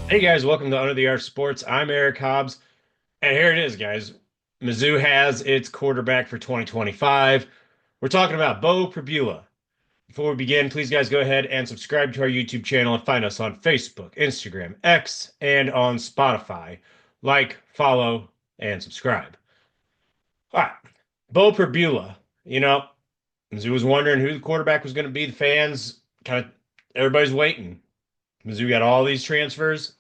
Hey guys, welcome to Under the Arch Sports. I'm Eric Hobbs, and here it is, guys. Mizzou has its quarterback for 2025. We're talking about Beau Pribula. Before we begin, please, guys, go ahead and subscribe to our YouTube channel and find us on Facebook, Instagram, X, and on Spotify. Like, follow, and subscribe. All right, Beau Pribula. You know, Mizzou was wondering who the quarterback was going to be. The fans kind of everybody's waiting. Mizzou got all these transfers.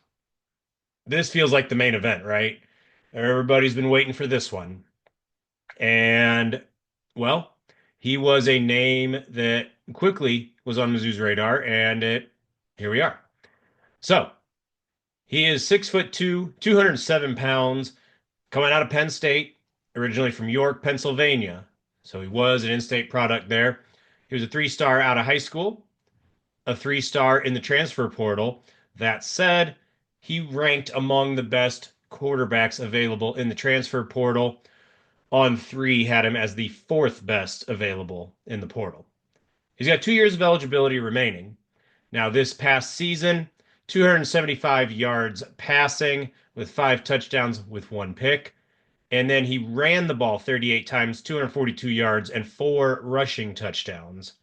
This feels like the main event, right? Everybody's been waiting for this one. And, well, he was a name that quickly was on Mizzou's radar, and here we are. So, he is 6'2", 207 pounds, coming out of Penn State, originally from York, Pennsylvania. So he was an in-state product there. He was a three-star out of high school, a three-star in the transfer portal. That said, he ranked among the best quarterbacks available in the transfer portal. On3 had him as the fourth best available in the portal. He's got 2 years of eligibility remaining. Now, this past season, 275 yards passing with 5 touchdowns with 1 pick. And then he ran the ball 38 times, 242 yards, and 4 rushing touchdowns.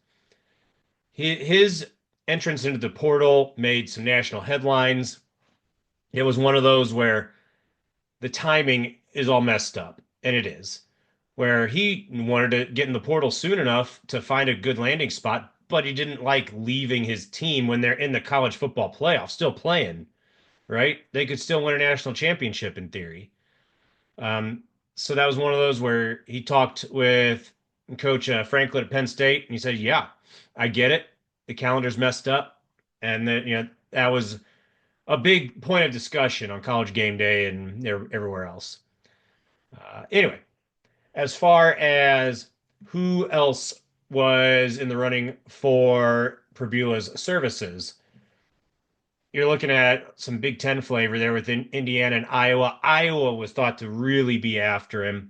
His entrance into the portal made some national headlines. It was one of those where the timing is all messed up, and it is. Where he wanted to get in the portal soon enough to find a good landing spot, but he didn't like leaving his team when they're in the college football playoff, still playing, right? They could still win a national championship in theory. Um, so that was one of those where he talked with Coach Franklin at Penn State, and he said, "Yeah, I get it. The calendar's messed up," and then that was a big point of discussion on College Game Day and everywhere else. Anyway, as far as who else was in the running for Pribula's services, you're looking at some Big Ten flavor there within Indiana and Iowa. Iowa was thought to really be after him.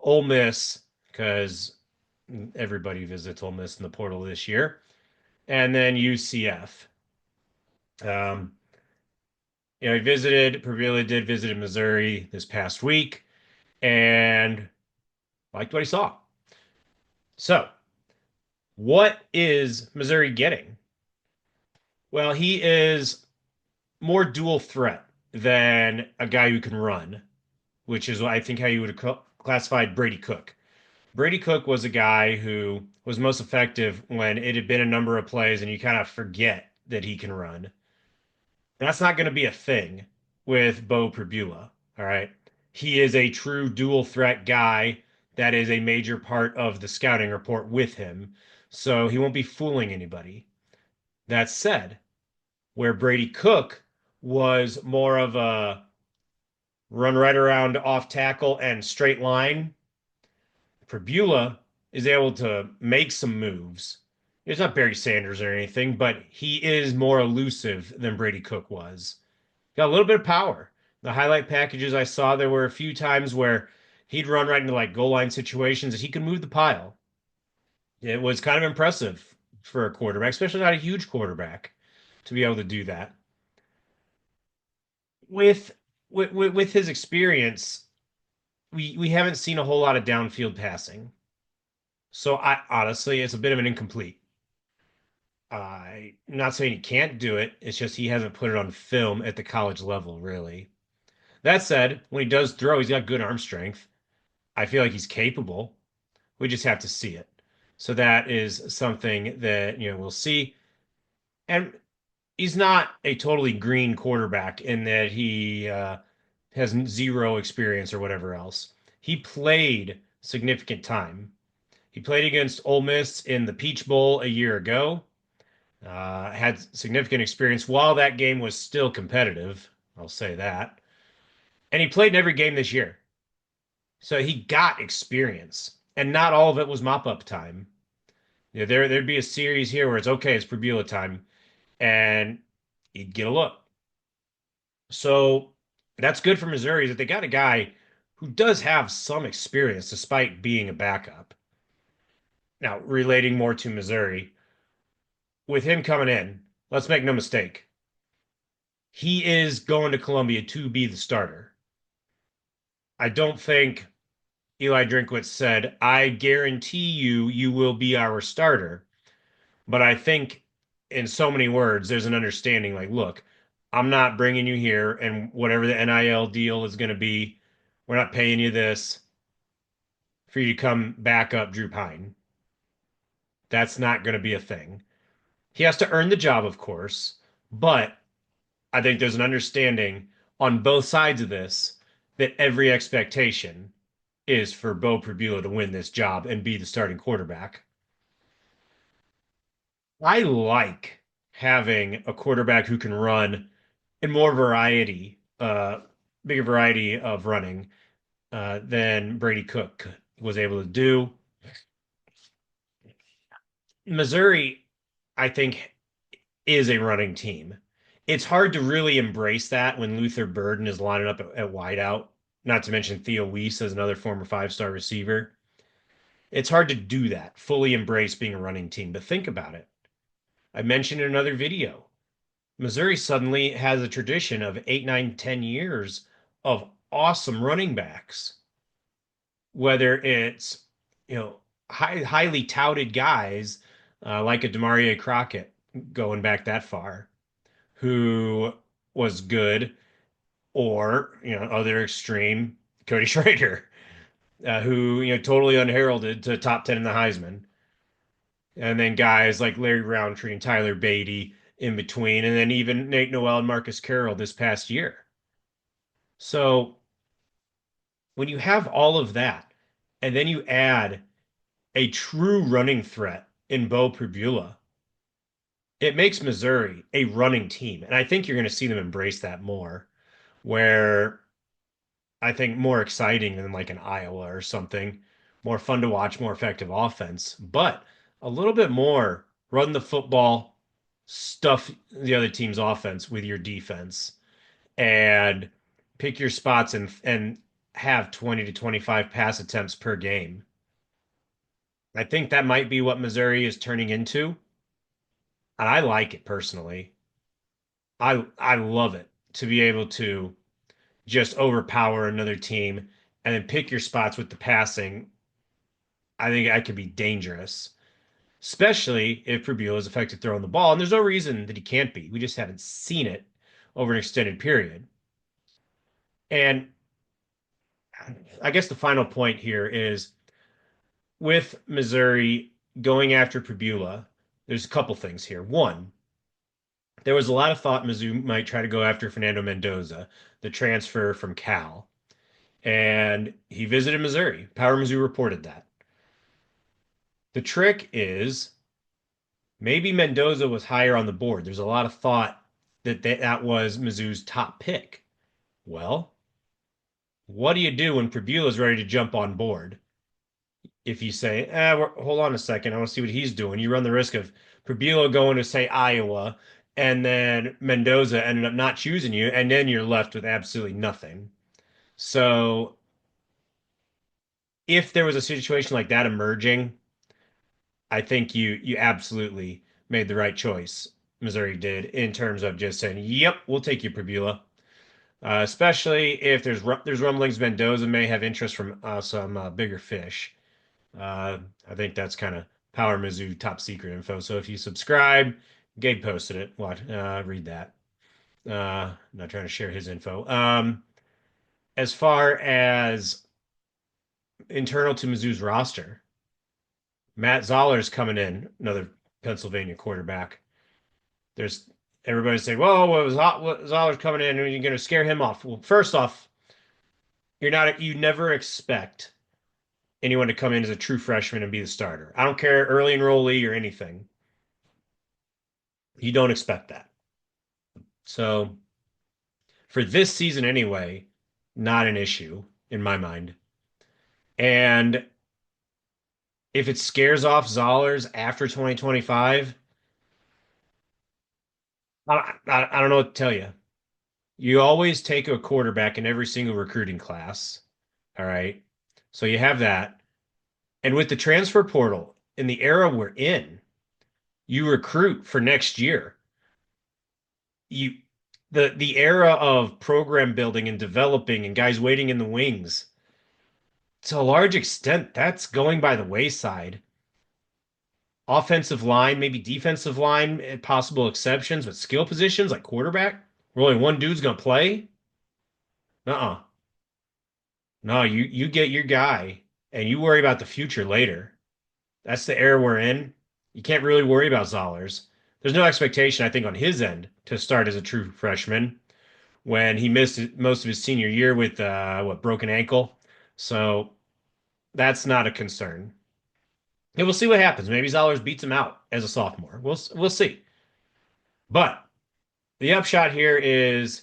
Ole Miss, because everybody visits Ole Miss in the portal this year, and then UCF. Um, he visited, Pribula did visit in Missouri this past week and liked what he saw. So, what is Missouri getting? Well, he is more dual threat than a guy who can run, which is I think how you would have classified Brady Cook. Brady Cook was a guy who was most effective when it had been a number of plays and you kind of forget that he can run. That's not going to be a thing with Beau Pribula. All right. He is a true dual threat guy. That is a major part of the scouting report with him. So he won't be fooling anybody. That said, where Brady Cook was more of a run right around off tackle and straight line, Pribula is able to make some moves. It's not Barry Sanders or anything, but he is more elusive than Brady Cook was. Got a little bit of power. The highlight packages I saw, there were a few times where he'd run right into like goal line situations and he could move the pile. It was kind of impressive for a quarterback, especially not a huge quarterback, to be able to do that. With with his experience, we haven't seen a whole lot of downfield passing. So I honestly, it's a bit of an incomplete. I'm not saying he can't do it. It's just he hasn't put it on film at the college level, really. That said, when he does throw, he's got good arm strength. I feel like he's capable. We just have to see it. So that is something that, we'll see. And he's not a totally green quarterback in that he has zero experience or whatever else. He played significant time. He played against Ole Miss in the Peach Bowl a year ago. Had significant experience while that game was still competitive. I'll say that. And he played in every game this year. So he got experience. And not all of it was mop up time. There'd be a series here where it's okay, it's Pribula time, and he'd get a look. So that's good for Missouri that they got a guy who does have some experience despite being a backup. Now, relating more to Missouri, with him coming in, let's make no mistake, he is going to Columbia to be the starter. I don't think Eli Drinkwitz said, I guarantee you will be our starter. But I think in so many words, there's an understanding like, look, I'm not bringing you here, and whatever the NIL deal is going to be, we're not paying you this for you to come back up Drew Pine. That's not going to be a thing. He has to earn the job, of course, but I think there's an understanding on both sides of this that every expectation is for Beau Pribula to win this job and be the starting quarterback. I like having a quarterback who can run in more variety, bigger variety of running than Brady Cook was able to do. Missouri, I think, is a running team. It's hard to really embrace that when Luther Burden is lining up at wideout, not to mention Theo Weiss as another former five-star receiver. It's hard to do that, fully embrace being a running team. But think about it. I mentioned in another video, Missouri suddenly has a tradition of 8, 9, 10 years of awesome running backs, whether it's, highly touted guys like a Demaria Crockett going back that far, who was good, or, other extreme, Cody Schrader, who, totally unheralded to top 10 in the Heisman. And then guys like Larry Roundtree and Tyler Beatty in between, and then even Nate Noel and Marcus Carroll this past year. So when you have all of that, and then you add a true running threat in Beau Pribula, it makes Missouri a running team. And I think you're going to see them embrace that more, where I think more exciting than like an Iowa or something, more fun to watch, more effective offense, but a little bit more run the football, stuff the other team's offense with your defense, and pick your spots and have 20 to 25 pass attempts per game. I think that might be what Missouri is turning into, and I like it personally. I love it to be able to just overpower another team and then pick your spots with the passing. I think that could be dangerous, especially if Pribula is effective throwing the ball. And there's no reason that he can't be. We just haven't seen it over an extended period. And I guess the final point here is with Missouri going after Pribula, there's a couple things here. One, there was a lot of thought Mizzou might try to go after Fernando Mendoza, the transfer from Cal, and he visited Missouri. Power Mizzou reported that. The trick is maybe Mendoza was higher on the board. There's a lot of thought that that was Mizzou's top pick. Well, what do you do when Pribula's ready to jump on board? If you say, hold on a second, I want to see what he's doing, you run the risk of Pribula going to, say, Iowa, and then Mendoza ended up not choosing you, and then you're left with absolutely nothing. So if there was a situation like that emerging, I think you absolutely made the right choice. Missouri did in terms of just saying, "Yep, we'll take you, Pribula." Especially if there's rumblings Mendoza may have interest from some bigger fish. I think that's kind of Power Mizzou top secret info. So if you subscribe, Gabe posted it. Read that. Not trying to share his info. As far as internal to Mizzou's roster, Matt Zoller's coming in, another Pennsylvania quarterback. There's everybody saying, "Well, Zoller's coming in, and you're going to scare him off." Well, first off, you never expect anyone to come in as a true freshman and be the starter. I don't care early enrollee or anything. You don't expect that. So for this season anyway, not an issue in my mind. And if it scares off Zollers after 2025, I don't know what to tell you. You always take a quarterback in every single recruiting class. All right. So you have that. And with the transfer portal in the era we're in, you recruit for next year. You the era of program building and developing and guys waiting in the wings, to a large extent, that's going by the wayside. Offensive line, maybe defensive line, possible exceptions, but skill positions like quarterback, where only one dude's gonna play. Uh-uh. No, you get your guy and you worry about the future later. That's the era we're in. You can't really worry about Zollers. There's no expectation, I think, on his end to start as a true freshman when he missed most of his senior year with what, broken ankle. So that's not a concern. And we'll see what happens. Maybe Zollers beats him out as a sophomore. We'll see. But the upshot here is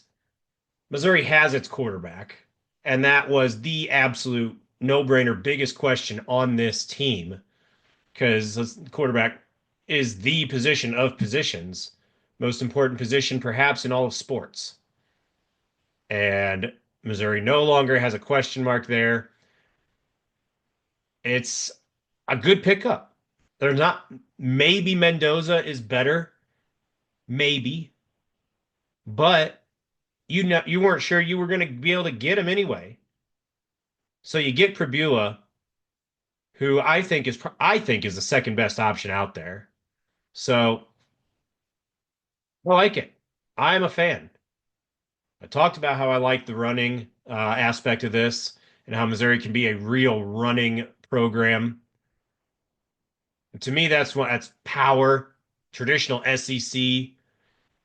Missouri has its quarterback, and that was the absolute no-brainer biggest question on this team because quarterback is the position of positions, most important position perhaps in all of sports. And Missouri no longer has a question mark there. It's a good pickup. There's not, maybe Mendoza is better, maybe, but you weren't sure you were going to be able to get him anyway. So you get Pribula, who I think is the second best option out there. So I like it. I'm a fan. I talked about how I like the running aspect of this and how Missouri can be a real running program. And to me, that's power, traditional SEC,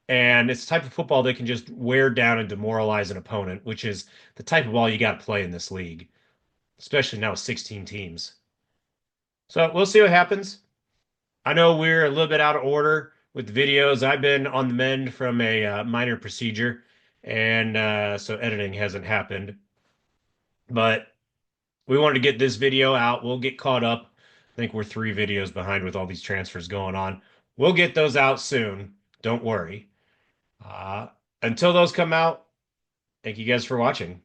and it's the type of football that can just wear down and demoralize an opponent, which is the type of ball you got to play in this league, especially now with 16 teams. So we'll see what happens. I know we're a little bit out of order with the videos. I've been on the mend from a minor procedure, and so editing hasn't happened. But we wanted to get this video out. We'll get caught up. I think we're 3 videos behind with all these transfers going on. We'll get those out soon. Don't worry. Uh, until those come out, thank you guys for watching.